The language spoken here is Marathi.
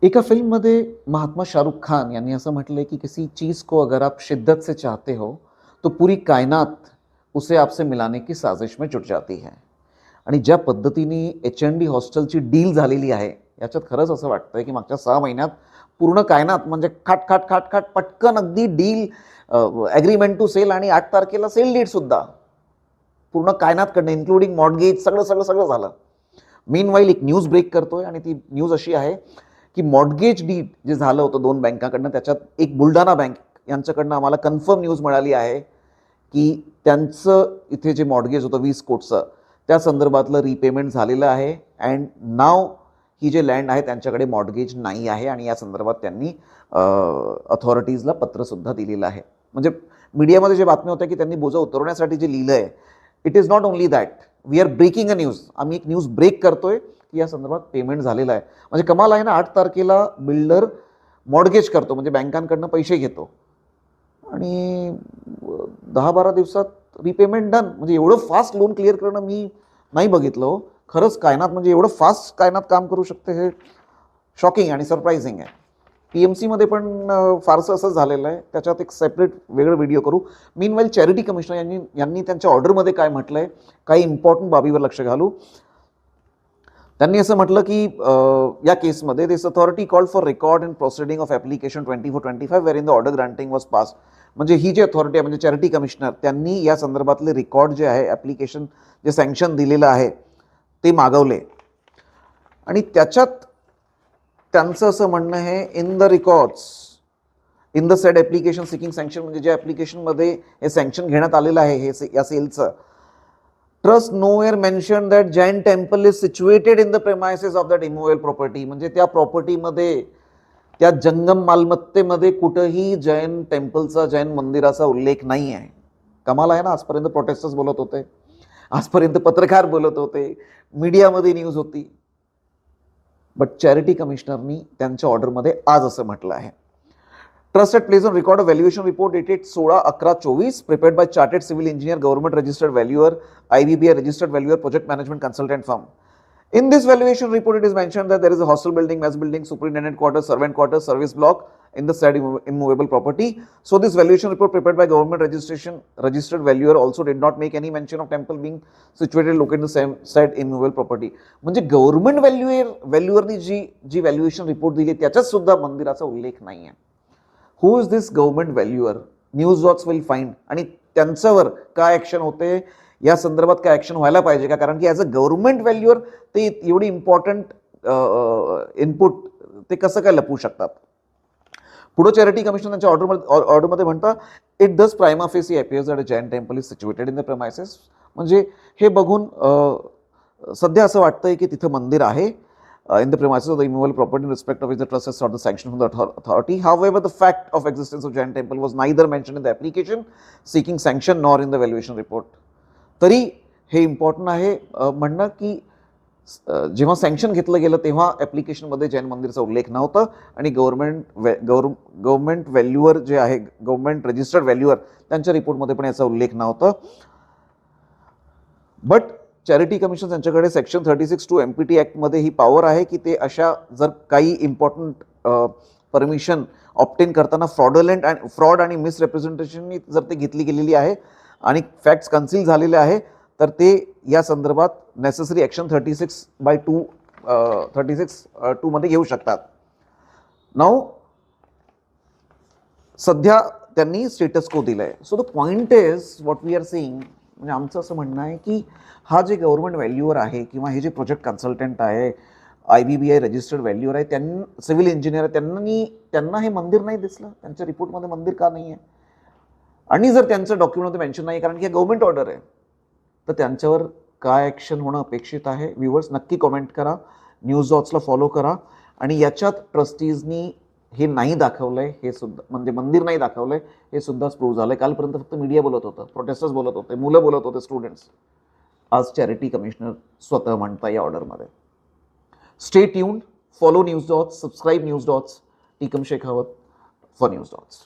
एका फिल्म में महात्मा शाहरुख खान यांनी असं म्हटलंय की किसी चीज़ को अगर आप शिद्दत से चाहते हो तो पूरी कायनात उसे आपसे मिलाने की साजिश में जुट जाती है. आणि ज्या पद्धतीने H&D हॉस्टेलची डील झालेली आहे याच्यात खरंच असं वाटतंय की मागच्या 6 महिन्यात पूर्ण कायनात म्हणजे खाट खाट खाट खाट पटकन अगदी डील ॲग्रीमेंट टू सेल आणि 8 तारखेला सेल डीड सुद्धा पूर्ण कायनातकडनं इन्क्लुडिंग मॉर्टगेज सगळं सगळं सगळं झालं. मीनवाईल एक न्यूज ब्रेक करतोय आणि ती न्यूज अशी आहे की मॉर्टगेज डीड जे झालं होतं 2 बँकांकडनं त्याच्यात एक बुलढाणा बँक यांच्याकडनं आम्हाला कन्फर्म न्यूज मिळाली आहे की त्यांचं इथे जे मॉर्टगेज होतं 20 कोटीचं त्या संदर्भातलं रिपेमेंट झालेलं आहे अँड नाव ही जे लँड आहे त्यांच्याकडे मॉर्टगेज नाही आहे आणि या संदर्भात त्यांनी अथॉरिटीजला पत्रसुद्धा दिलेलं आहे. म्हणजे मीडियामध्ये जे बातम्या होत्या की त्यांनी बोजा उतरवण्यासाठी जे लिहिलं आहे it is not only that we are breaking a news. आम्ही एक न्यूज ब्रेक करतोय की या संदर्भात पेमेंट झालेलं आहे. म्हणजे कमाल आहे ना. 8 तारखेला बिल्डर मॉर्टगेज करतो म्हणजे बँकांकडनं पैसे घेतो आणि 10-12 दिवसात रिपेमेंट डन. म्हणजे एवढं फास्ट लोन क्लिअर करणं मी नाही बघितलं हो. खरंच कायनात म्हणजे एवढं फास्ट कायनात काम करू शकते हे शॉकिंग आणि सरप्रायझिंग आहे. PMC मध्ये पण फारसं असं झालेलं आहे. त्याच्यात एक सेपरेट वेगळं व्हिडिओ करू. मीनवाईल चॅरिटी कमिशनर यांनी त्यांच्या ऑर्डरमध्ये काय म्हटलंय काही इम्पॉर्टंट बाबीवर लक्ष घालू. त्यांनी असं म्हटलं की या केसमध्ये this authority called for record and proceeding of application 2425 where in the order granting was pass. म्हणजे ही जी अथॉरिटी आहे म्हणजे चॅरिटी कमिशनर त्यांनी या संदर्भातले रेकॉर्ड जे आहे ॲप्लिकेशन जे सँक्शन दिलेलं आहे ते मागवले आणि त्याच्यात त्यांचं असं म्हणणं आहे in the records in the sed application seeking sanction म्हणजे ज्या ॲप्लिकेशनमध्ये हे सँक्शन घेण्यात आलेलं आहे हे या सेलचं trust nowhere mention that Jain temple is situated in the premises of that immovable property. म्हणजे त्या प्रॉपर्टीमध्ये त्या जंगम मालमत्तेमध्ये कुठंही जैन टेम्पलचा जैन मंदिराचा उल्लेख नाही आहे. कमाल आहे ना. आजपर्यंत प्रोटेस्टर्स बोलत होते, आजपर्यंत पत्रकार बोलत होते, मीडियामध्ये न्यूज होती, बट चॅरिटी कमिशनरनी त्यांच्या ऑर्डरमध्ये आज असं म्हटलं आहे. Trust had placed on record a valuation report dated 16/11/24 prepared by Chartered Civil Engineer, Government Registered Valuer, IBBI Registered Valuer, Project Management Consultant Firm. In this valuation report, it is mentioned that there is a hostel building, mess building, superintendent quarters, servant quarters, service block in the said immovable property. So this valuation report prepared by Government Registered Valuer also did not make any mention of temple being situated located in the same said immovable property. म्हणजे गव्हर्नमेंट व्हॅल्युअरनी जी व्हॅल्युएशन रिपोर्ट दिली त्याच्यात सुद्धा मंदिराचा उल्लेख नाही आहे. Who is this government valuer? News watch will find. आणि त्यांच्यावर काय ॲक्शन होते या संदर्भात काय ॲक्शन व्हायला पाहिजे का? कारण की ॲज अ गव्हर्नमेंट व्हॅल्युअर ते एवढी इम्पॉर्टंट इनपुट ते कसं काय लपवू शकतात? पुढे चॅरिटी कमिशन त्यांच्या ऑर्डरमध्ये म्हणतात it thus prima facie appears that a Jain temple is situated in the premises. म्हणजे हे बघून सध्या असं वाटतंय की तिथं मंदिर आहे in the premises of the immovable property in respect of which the trust has sought the sanction from the authority. However, the fact of existence of Jain temple was neither mentioned in the application seeking sanction nor in the valuation report. तरी हे इम्पॉर्टंट आहे म्हणणं की जेव्हा सँक्शन घेतलं गेलं तेव्हा ॲप्लिकेशनमध्ये जैन मंदिरचा उल्लेख नव्हता आणि गव्हर्नमेंट व्हॅल्युअर जे आहे गव्हर्नमेंट रजिस्टर्ड व्हॅल्युअर त्यांच्या रिपोर्टमध्ये पण याचा उल्लेख नव्हता. बट चॅरिटी कमिशन त्यांच्याकडे सेक्शन 36(2) MPT ॲक्टमध्ये ही पॉवर आहे की ते अशा जर काही इम्पॉर्टंट परमिशन ऑप्टेन करताना फ्रॉड आणि मिसरिप्रेझेंटेशननी जर ते घेतली गेलेली आहे आणि फॅक्ट्स कन्सील झालेले आहे तर ते या संदर्भात नेसेसरी ॲक्शन 36(2) मध्ये घेऊ शकतात. नाऊ सध्या त्यांनी स्टेटस को दिलं आहे. So the point is what we are saying म्हणजे आमचं असं म्हणणं आहे की हा जे गव्हर्नमेंट व्हॅल्युअर आहे किंवा हे जे प्रोजेक्ट कन्सल्टंट आहे IBBI रजिस्टर्ड व्हॅल्युअर आहे सिव्हिल इंजिनियर आहे त्यांना हे मंदिर नाही दिसलं. त्यांच्या रिपोर्टमध्ये मंदिर का नाही आहे आणि जर त्यांचं डॉक्युमेंटमध्ये मेन्शन नाही कारण की गव्हर्नमेंट ऑर्डर आहे तर त्यांच्यावर काय ॲक्शन होणं अपेक्षित आहे? व्ह्युअर्स नक्की कॉमेंट करा, न्यूज वॉचला फॉलो करा. आणि याच्यात ट्रस्टीजनी हे नाही दाखवलंय हे सुद्धा म्हणजे मंदिर नाही दाखवलंय हे सुद्धाच प्रूव्ह झालंय. कालपर्यंत फक्त मीडिया बोलत होतं, प्रोटेस्टर्स बोलत होते, मुलं बोलत होते, स्टुडंट्स. आज चॅरिटी कमिशनर स्वतः म्हणता या ऑर्डरमध्ये. Stay tuned, follow news dots, subscribe news dots. Tikam Shekhawat for news dots.